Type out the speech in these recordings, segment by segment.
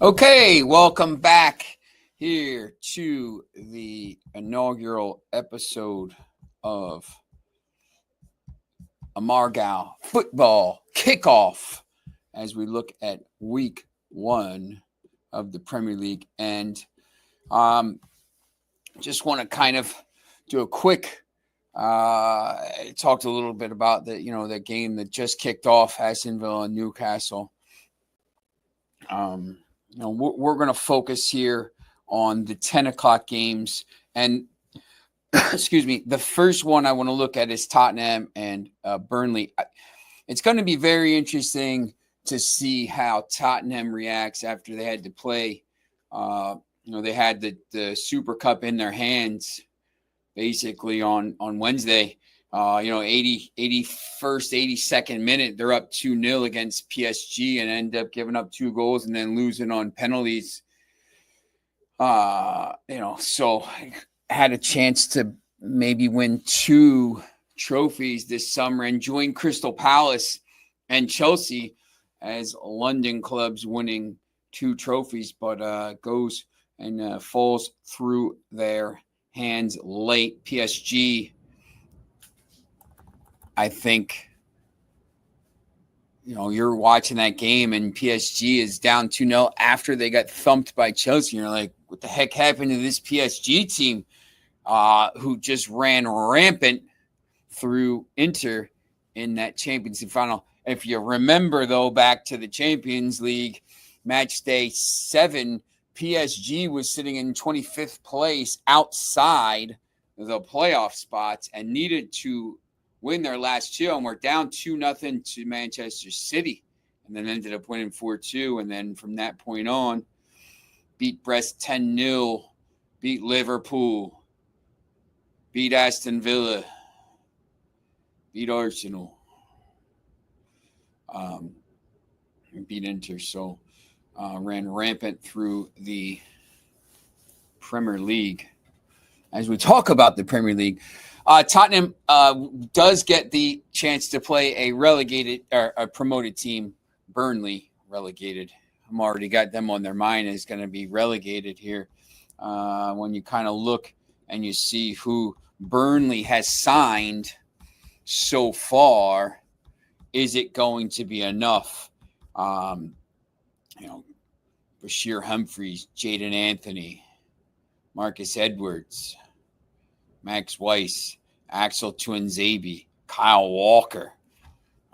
Okay, welcome back here to the inaugural episode of Amargão Futebol Kickoff as we look at week 1 of the Premier League. And just want to kind of do a quick talked a little bit about the game that just kicked off, Aston Villa and Newcastle. We're going to focus here on the 10 o'clock games. And, excuse me, the first one I want to look at is Tottenham and Burnley. It's going to be very interesting to see how Tottenham reacts after they had to play. They had the Super Cup in their hands basically on Wednesday. 81st, 82nd minute, they're up 2-0 against PSG and end up giving up 2 goals and then losing on penalties. So had a chance to maybe win 2 trophies this summer and join Crystal Palace and Chelsea as London clubs winning 2 trophies, but goes and falls through their hands late. PSG, I think, you're watching that game and PSG is down 2-0 after they got thumped by Chelsea. You're like, what the heck happened to this PSG team who just ran rampant through Inter in that Champions League final? If you remember, though, back to the Champions League, match day 7, PSG was sitting in 25th place outside the playoff spots and needed to win their last 2, and we're down 2-0 to Manchester City, and then ended up winning 4-2, and then from that point on, beat Brest 10-0, beat Liverpool, beat Aston Villa, beat Arsenal, beat Inter, so ran rampant through the Premier League. As we talk about the Premier League, Tottenham does get the chance to play a relegated or a promoted team, Burnley, relegated. I'm already got them on their mind is going to be relegated here. When you kind of look and you see who Burnley has signed so far, is it going to be enough? Bashir Humphreys, Jadon Anthony, Marcus Edwards, Max Weiss, Axel Tuanzebe, Kyle Walker.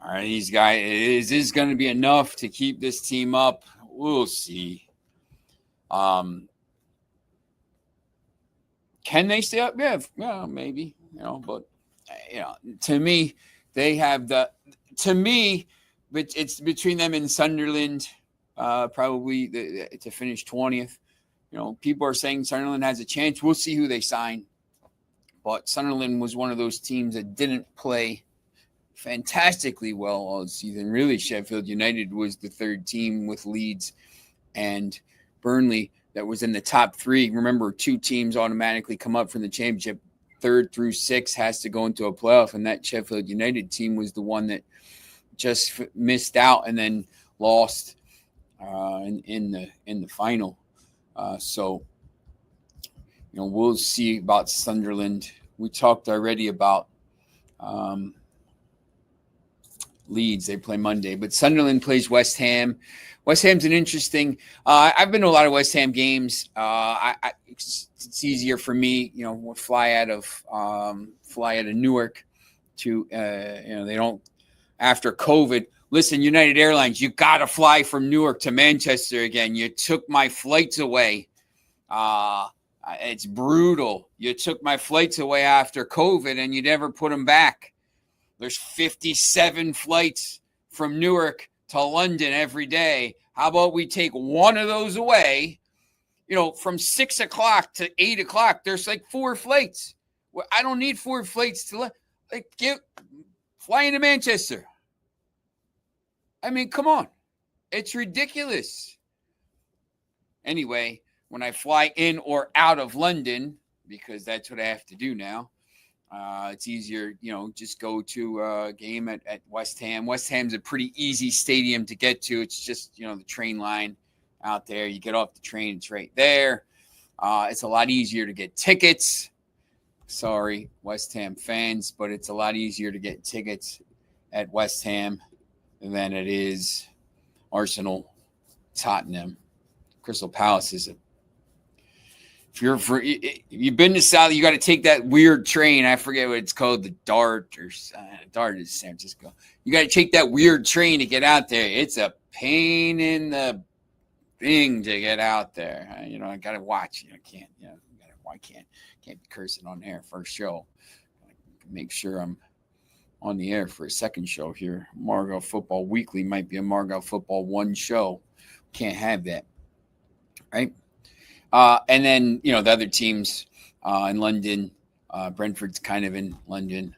All right, these guys, is this going to be enough to keep this team up? We'll see. Can they stay up? Yeah, maybe. But to me, they have it's between them and Sunderland, probably to finish 20th. People are saying Sunderland has a chance. We'll see who they sign. But Sunderland was one of those teams that didn't play fantastically well all season. Really, Sheffield United was the 3rd team with Leeds and Burnley that was in the top 3. Remember, 2 teams automatically come up from the championship. 3rd through 6 has to go into a playoff, and that Sheffield United team was the one that just missed out and then lost in the final. We'll see about Sunderland. We talked already about Leeds. They play Monday, but Sunderland plays West Ham. West Ham's an interesting. I've been to a lot of West Ham games. It's easier for me, fly out of Newark to they don't after COVID. Listen, United Airlines, you got to fly from Newark to Manchester again. You took my flights away. It's brutal. You took my flights away after COVID and you never put them back. There's 57 flights from Newark to London every day. How about we take one of those away? From 6 o'clock to 8 o'clock, there's like 4 flights. Well, I don't need 4 flights to fly into Manchester. I mean, come on. It's ridiculous. Anyway, when I fly in or out of London, because that's what I have to do now, it's easier, just go to a game at West Ham. West Ham's a pretty easy stadium to get to. It's just, the train line out there. You get off the train, it's right there. It's a lot easier to get tickets. Sorry, West Ham fans, but it's a lot easier to get tickets at West Ham than it is Arsenal, Tottenham. Crystal Palace is a. If you've been to South, you got to take that weird train. I forget what it's called, the Dart or Dart is San Francisco. You got to take that weird train to get out there. It's a pain in the thing to get out there. I got to watch. I can't be cursing on air first show. Make sure I'm on the air for a second show here. Amargão Football Weekly might be Amargão Football one show. Can't have that, right? And then, the other teams in London, Brentford's kind of in London,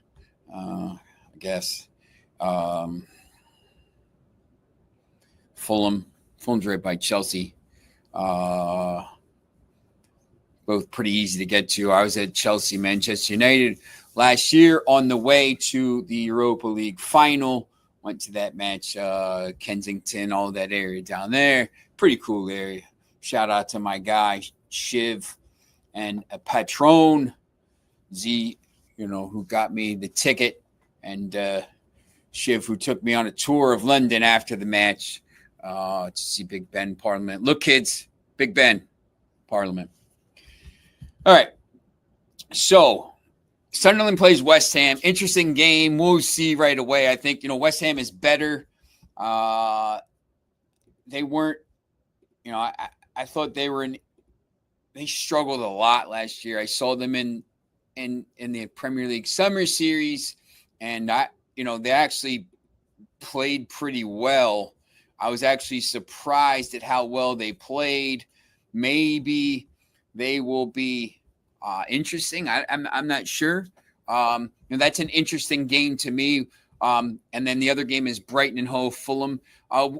I guess. Fulham's right by Chelsea. Both pretty easy to get to. I was at Chelsea, Manchester United last year on the way to the Europa League final. Went to that match, Kensington, all that area down there. Pretty cool area. Shout out to my guy, Shiv, and a Patron, Z, who got me the ticket, and Shiv, who took me on a tour of London after the match to see Big Ben Parliament. Look, kids, Big Ben Parliament. All right. So Sunderland plays West Ham. Interesting game. We'll see right away. I think, West Ham is better. They weren't, I thought they struggled a lot last year. I saw them in the Premier League Summer Series, and they actually played pretty well. I was actually surprised at how well they played. Maybe they will be interesting. I'm not sure. That's an interesting game to me. And then the other game is Brighton and Hove Fulham. A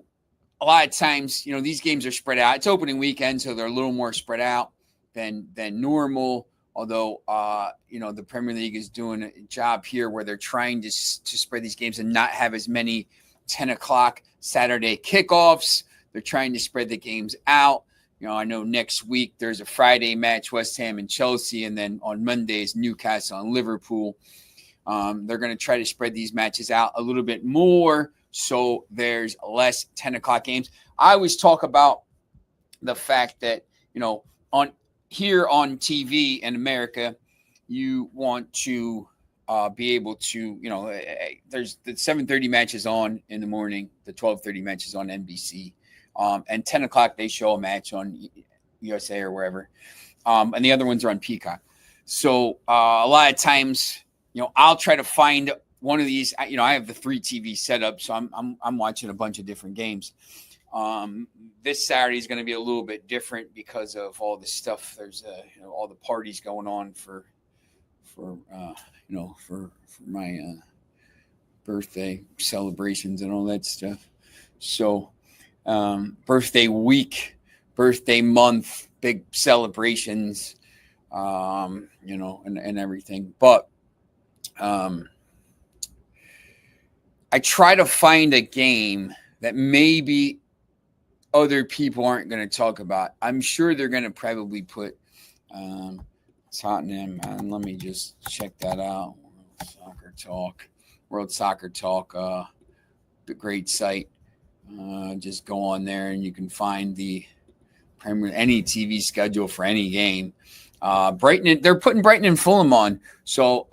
lot of times, these games are spread out. It's opening weekend, so they're a little more spread out than normal. Although, the Premier League is doing a job here where they're trying to spread these games and not have as many 10 o'clock Saturday kickoffs. They're trying to spread the games out. I know next week there's a Friday match, West Ham and Chelsea, and then on Mondays, Newcastle and Liverpool. They're going to try to spread these matches out a little bit more, so there's less 10 o'clock games. I always talk about the fact that, on TV in America, you want to be able to, there's the 7:30 matches on in the morning, the 12:30 matches on NBC, and 10 o'clock they show a match on USA or wherever, and the other ones are on Peacock. So a lot of times, I'll try to find one of these. I have the 3 TV setup, so I'm watching a bunch of different games. This Saturday is going to be a little bit different because of all the stuff. There's all the parties going on for my birthday celebrations and all that stuff. So birthday week, birthday month, big celebrations, and everything. But I try to find a game that maybe other people aren't going to talk about. I'm sure they're going to probably put Tottenham, and let me just check that out. World Soccer Talk, the great site. Just go on there and you can find any TV schedule for any game. Brighton, they're putting Brighton and Fulham on. So,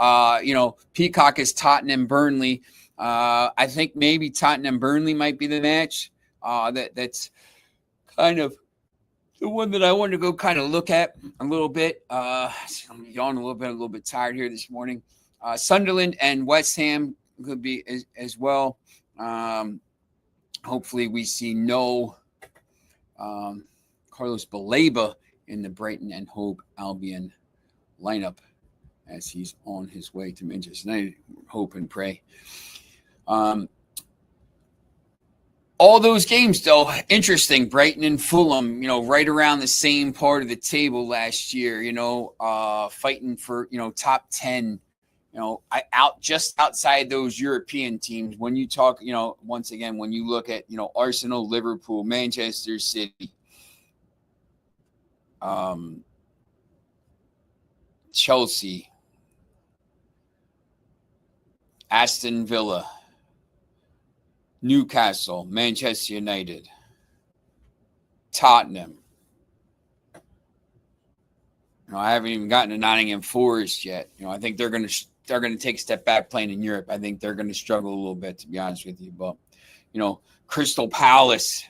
Peacock is Tottenham, Burnley. I think maybe Tottenham Burnley might be the match. That's kind of the one that I wanted to go kind of look at a little bit. I'm yawning a little bit tired here this morning. Sunderland and West Ham could be as well. Hopefully we see no Carlos Baleba in the Brighton and Hove Albion lineup as he's on his way to Manchester United. Hope and pray. All those games, though, interesting. Brighton and Fulham, right around the same part of the table last year, fighting for, top 10, just outside those European teams. When you talk, once again, when you look at, Arsenal, Liverpool, Manchester City, Chelsea, Aston Villa, Newcastle, Manchester United, Tottenham. I haven't even gotten to Nottingham Forest yet. I think they're going to take a step back playing in Europe. I think they're going to struggle a little bit, to be honest with you. But Crystal Palace.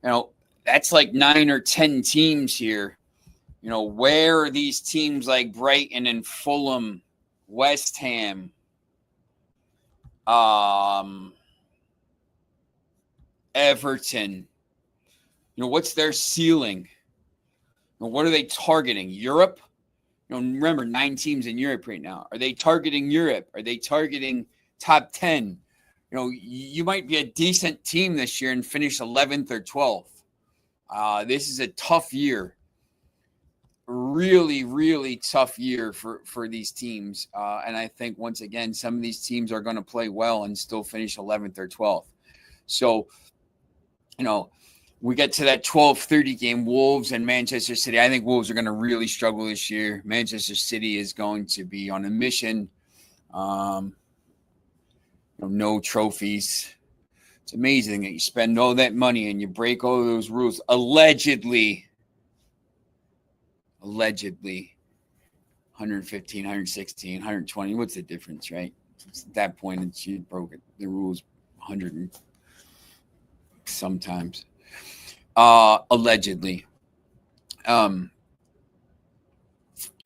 That's like 9 or 10 teams here. Where are these teams like Brighton and Fulham, West Ham, Everton? What's their ceiling? What are they targeting? Europe? Remember, 9 teams in Europe right now. Are they targeting Europe? Are they targeting top 10? You might be a decent team this year and finish 11th or 12th. This is a tough year. Really, really tough year for these teams. And I think, once again, some of these teams are going to play well and still finish 11th or 12th. So, we get to that 12:30 game, Wolves and Manchester City. I think Wolves are going to really struggle this year. Manchester City is going to be on a mission. No trophies. It's amazing that you spend all that money and you break all those rules. Allegedly, 115, 116, 120. What's the difference, right? At that point, it's you broke it. The rules 100 and sometimes. Allegedly.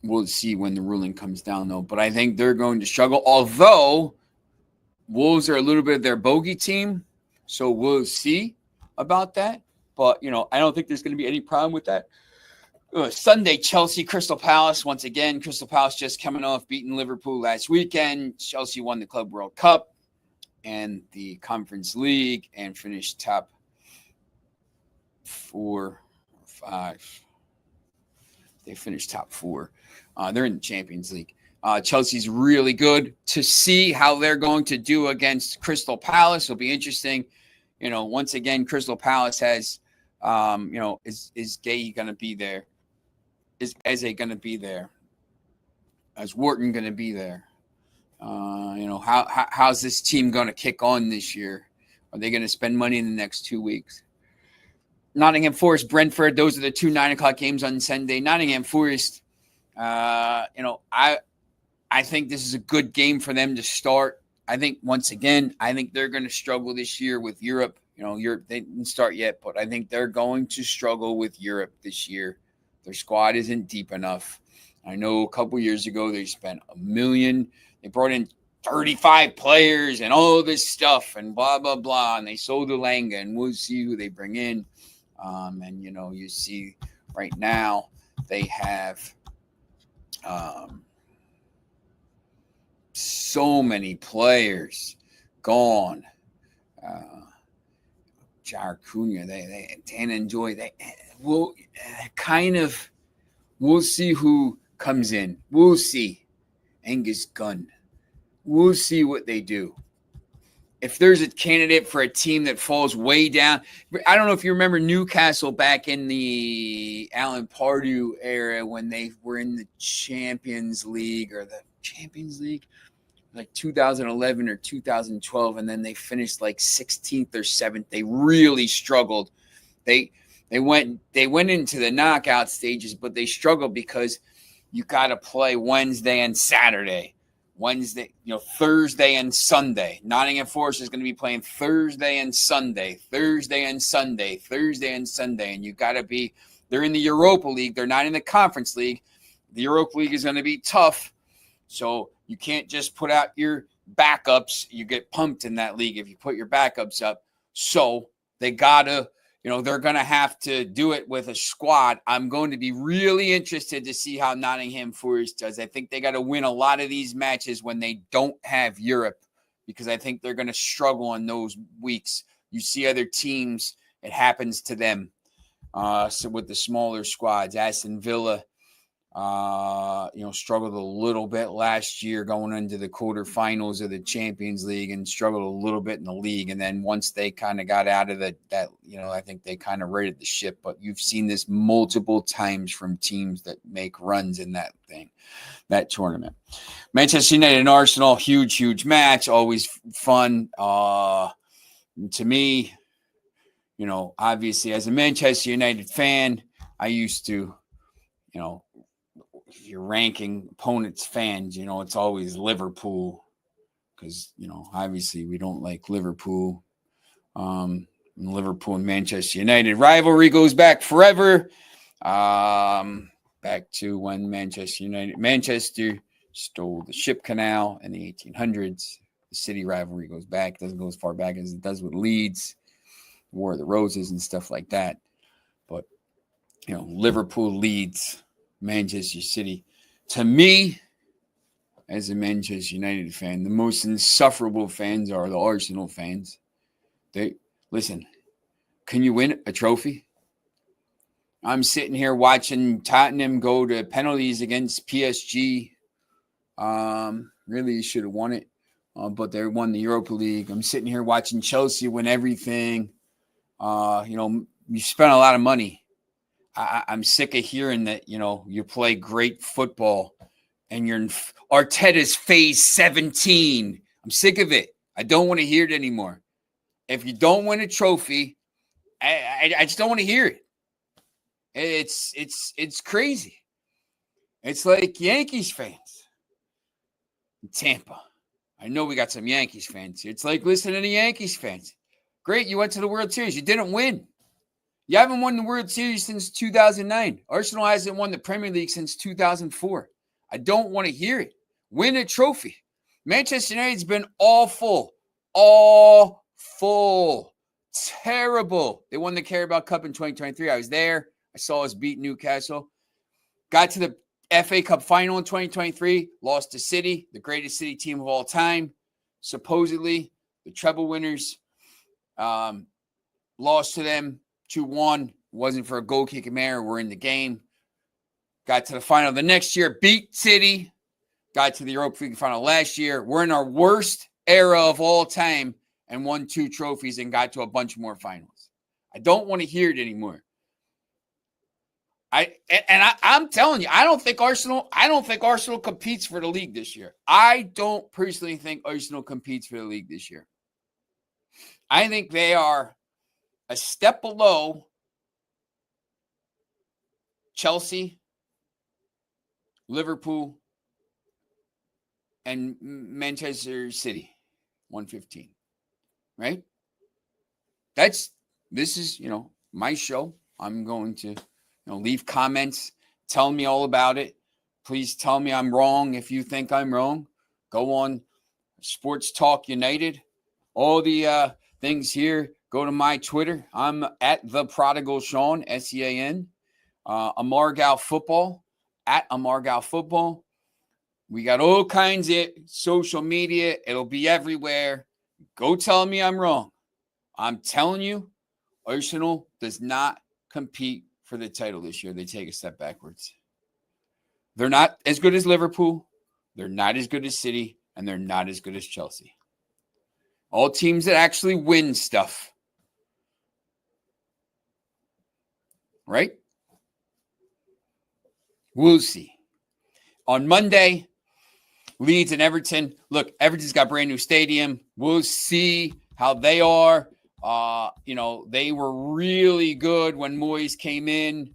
We'll see when the ruling comes down, though. But I think they're going to struggle. Although Wolves are a little bit of their bogey team, so we'll see about that. But, I don't think there's going to be any problem with that. Sunday, Chelsea, Crystal Palace. Once again, Crystal Palace just coming off beating Liverpool last weekend. Chelsea won the Club World Cup and the Conference League and finished top 4 or 5. They finished top 4. They're in the Champions League. Chelsea's really good. To see how they're going to do against Crystal Palace will be interesting. Once again, Crystal Palace has, is Gay going to be there? Is Eze going to be there? Is Wharton going to be there? How's this team going to kick on this year? Are they going to spend money in the next 2 weeks? Nottingham Forest, Brentford. Those are the 2 9:00 games on Sunday. Nottingham Forest. I think this is a good game for them to start. I think, once again, they're going to struggle this year with Europe. Europe, they didn't start yet, but I think they're going to struggle with Europe this year. Their squad isn't deep enough. I know a couple years ago they spent $1 million. They brought in 35 players and all this stuff and blah, blah, blah. And they sold Elanga, and we'll see who they bring in. You see right now they have so many players gone. Jar Cunha, they Dan Enjoy. We'll see who comes in. We'll see. Angus Gunn. We'll see what they do. If there's a candidate for a team that falls way down, I don't know if you remember Newcastle back in the Alan Pardew era when they were in the Champions League, like 2011 or 2012, and then they finished like 16th or 7th. They really struggled. They went into the knockout stages, but they struggled because you got to play Wednesday and Saturday. Thursday and Sunday. Nottingham Forest is going to be playing Thursday and Sunday. And you got to be, they're in the Europa League. They're not in the Conference League. The Europa League is going to be tough. So you can't just put out your backups. You get pumped in that league if you put your backups up. So they got to, they're going to have to do it with a squad. I'm going to be really interested to see how Nottingham Forest does. I think they got to win a lot of these matches when they don't have Europe, because I think they're going to struggle in those weeks. You see other teams, it happens to them. So with the smaller squads, Aston Villa, Struggled a little bit last year going into the quarterfinals of the Champions League and struggled a little bit in the league. And then once they kind of got out of that, I think they kind of rated the ship. But you've seen this multiple times from teams that make runs in that tournament. Manchester United and Arsenal, huge match, always fun. To me, obviously as a Manchester United fan, I used to, if you're ranking opponents' fans, it's always Liverpool because, obviously we don't like Liverpool. Liverpool and Manchester United rivalry goes back forever. Back to when Manchester stole the ship canal in the 1800s. The city rivalry goes back. It doesn't go as far back as it does with Leeds, War of the Roses and stuff like that. But, Liverpool, Leeds, Manchester City. To me, as a Manchester United fan, the most insufferable fans are the Arsenal fans. Listen, can you win a trophy? I'm sitting here watching Tottenham go to penalties against PSG. Really should have won it, but they won the Europa League. I'm sitting here watching Chelsea win everything. You spent a lot of money. I'm sick of hearing that, you play great football and you're in Arteta's phase 17. I'm sick of it. I don't want to hear it anymore. If you don't win a trophy, I just don't want to hear it. It's crazy. It's like Yankees fans in Tampa. I know we got some Yankees fans here. It's like listening to the Yankees fans. Great, you went to the World Series. You didn't win. You haven't won the World Series since 2009. Arsenal hasn't won the Premier League since 2004. I don't want to hear it. Win a trophy. Manchester United's been awful. Terrible. They won the Carabao Cup in 2023. I was there. I saw us beat Newcastle. Got to the FA Cup final in 2023. Lost to City, the greatest City team of all time. Supposedly, the treble winners. Lost to them 2-1. Wasn't for a goal-kicking error. We're in the game. Got to the final the next year. Beat City. Got to the Europa League final last year. We're in our worst era of all time and won 2 trophies and got to a bunch more finals. I don't want to hear it anymore. I'm telling you, I don't think Arsenal competes for the league this year. I don't personally think Arsenal competes for the league this year. I think they are a step below Chelsea, Liverpool, and Manchester City, 115. Right? This is, my show. I'm going to, leave comments, tell me all about it. Please tell me I'm wrong if you think I'm wrong. Go on Sports Talk United. All the things here. Go to my Twitter. I'm at the Prodigal Sean, SEAN. Amargão Football, at Amargão Football. We got all kinds of social media. It'll be everywhere. Go tell me I'm wrong. I'm telling you, Arsenal does not compete for the title this year. They take a step backwards. They're not as good as Liverpool. They're not as good as City. And they're not as good as Chelsea. All teams that actually win stuff. Right? We'll see. On Monday, Leeds and Everton. Look, Everton's got a brand new stadium. We'll see how they are. They were really good when Moyes came in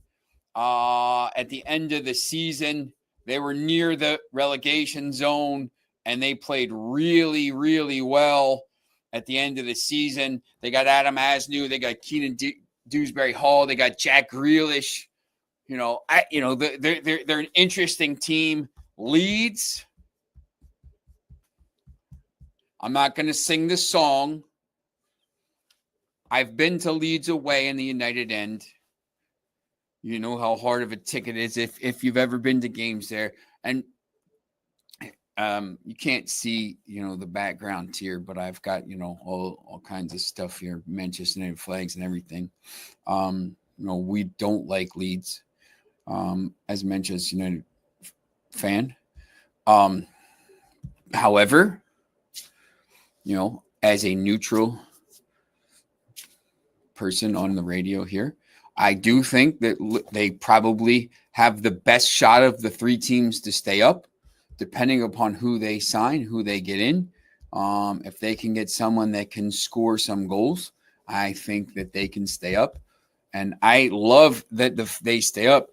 at the end of the season. They were near the relegation zone, and they played really, really well at the end of the season. They got Adam Asnew. They got Keenan Dewsbury Hall. They got Jack Grealish. They're an interesting team. Leeds. I'm not going to sing the song. I've been to Leeds away in the United End. You know how hard of a ticket it is if you've ever been to games there. And you can't see, the background here, but I've got, all kinds of stuff here, Manchester United flags and everything. We don't like Leeds. As Manchester United fan. However, as a neutral person on the radio here, I do think that they probably have the best shot of the three teams to stay up, depending upon who they sign, who they get in. If they can get someone that can score some goals, I think that they can stay up. And I love that they stay up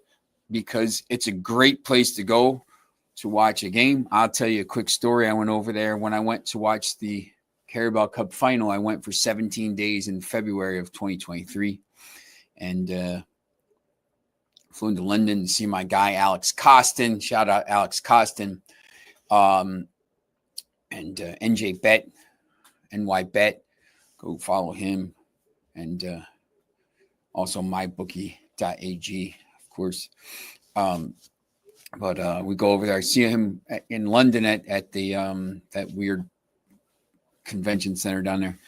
because it's a great place to go to watch a game. I'll tell you a quick story. I went over there when I went to watch the Carabao Cup final. I went for 17 days in February of 2023 and flew into London to see my guy, Alex Costin. Shout out Alex Costin. And NJ Bet, NY Bet. Go follow him. And also mybookie.ag, of course. But we go over there. I see him in London at the that weird convention center down there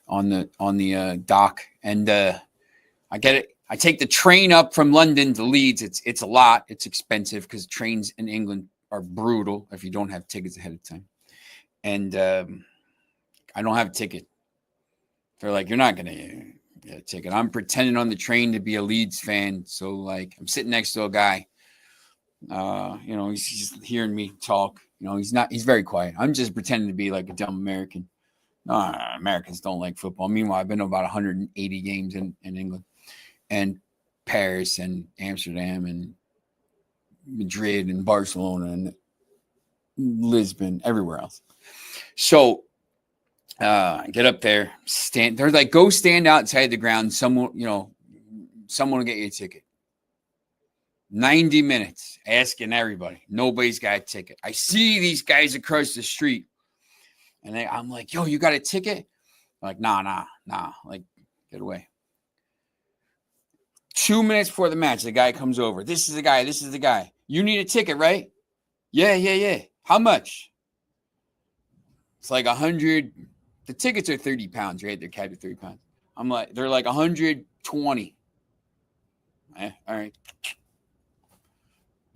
on the dock, and I get it. I take the train up from London to Leeds. It's a lot. It's expensive because trains in England are brutal if you don't have tickets ahead of time. And I don't have a ticket. They're like, you're not gonna get a ticket. I'm pretending on the train to be a Leeds fan. So like, I'm sitting next to a guy. He's just hearing me talk. He's very quiet. I'm just pretending to be like a dumb American. Americans don't like football. Meanwhile, I've been to about 180 games in England and Paris and Amsterdam and Madrid and Barcelona and Lisbon, everywhere else. So I get up there, they're like, go stand outside the ground. Someone will get you a ticket. 90 minutes asking everybody. Nobody's got a ticket. I see these guys across the street. And I'm like, yo, you got a ticket? I'm like, nah. Like, get away. 2 minutes before the match, the guy comes over. This is the guy. You need a ticket, right? Yeah. How much? It's like 100. The tickets are 30 pounds, right? They're capped at 30 pounds. I'm like, they're like 120. All right.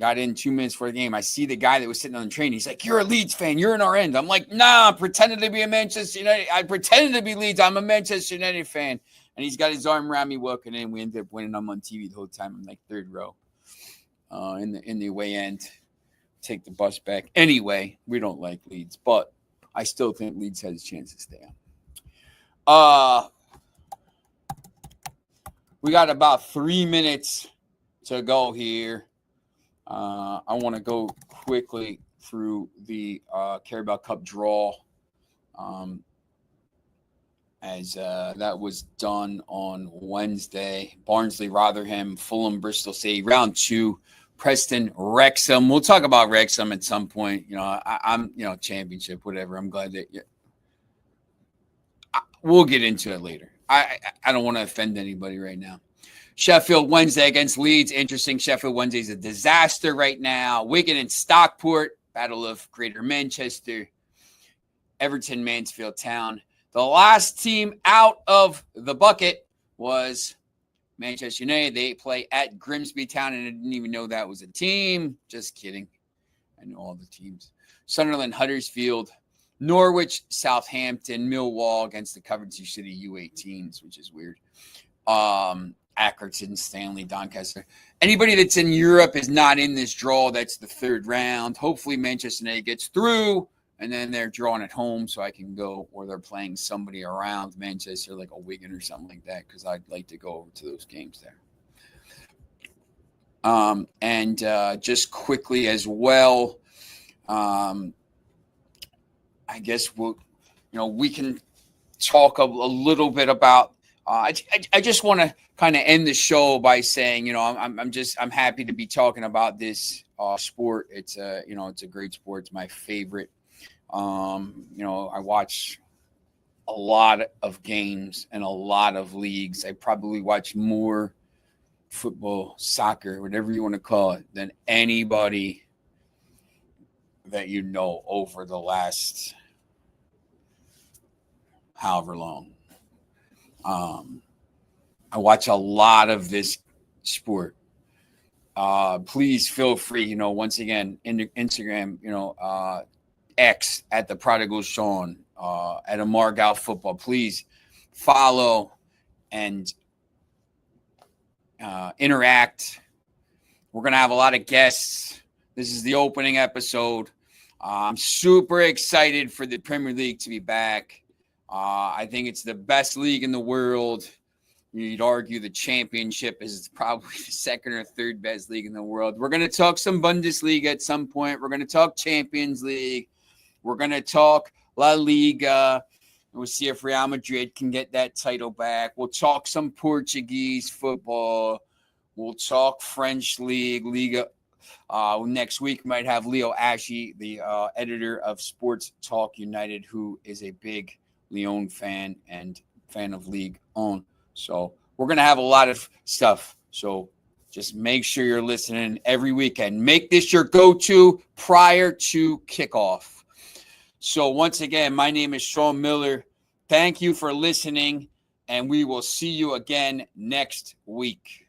Got in 2 minutes for the game. I see the guy that was sitting on the train. He's like, you're a Leeds fan. You're in our end. I'm like, nah, pretending to be a Manchester United. I pretended to be Leeds. I'm a Manchester United fan. And he's got his arm around me walking in. We ended up winning. I'm on TV the whole time. I'm like third row in the away end. Take the bus back. Anyway, we don't like Leeds, but I still think Leeds has a chance to stay on. We got about 3 minutes to go here. I want to go quickly through the Carabao Cup draw as that was done on Wednesday. Barnsley, Rotherham, Fulham, Bristol City, round 2. Preston, Wrexham. We'll talk about Wrexham at some point. I'm championship, whatever. I'm glad that we'll get into it later. I don't want to offend anybody right now. Sheffield Wednesday against Leeds. Interesting. Sheffield Wednesday is a disaster right now. Wigan and Stockport. Battle of Greater Manchester. Everton, Mansfield Town. The last team out of the bucket was Manchester United. They play at Grimsby Town, and I didn't even know that was a team. Just kidding. I know all the teams. Sunderland, Huddersfield, Norwich, Southampton, Millwall against the Coventry City U18s, which is weird. Accrington, Stanley, Doncaster. Anybody that's in Europe is not in this draw. That's the third round. Hopefully Manchester United gets through, and then they're drawing at home so I can go, or they're playing somebody around Manchester, like a Wigan or something like that, because I'd like to go over to those games there. And just quickly as well, I guess we can talk a little bit about. I just want to kind of end the show by saying, I'm happy to be talking about this sport. It's a great sport. It's my favorite. I watch a lot of games and a lot of leagues. I probably watch more football, soccer, whatever you want to call it, than anybody that over the last however long. I watch a lot of this sport. please feel free, once again, in the Instagram, X at the Prodigal Sean, at Amargão Football. Please follow and interact. We're going to have a lot of guests. This is the opening episode. I'm super excited for the Premier League to be back. I think it's the best league in the world. You'd argue the championship is probably the second or third best league in the world. We're going to talk some Bundesliga at some point. We're going to talk Champions League. We're going to talk La Liga. We'll see if Real Madrid can get that title back. We'll talk some Portuguese football. We'll talk French League, Liga. Next week, might have Leo Ashy, the editor of Sports Talk United, who is a big Lyon fan and fan of Ligue 1. So we're going to have a lot of stuff. So just make sure you're listening every weekend. Make this your go-to prior to kickoff. So once again, my name is Sean Miller. Thank you for listening, and we will see you again next week.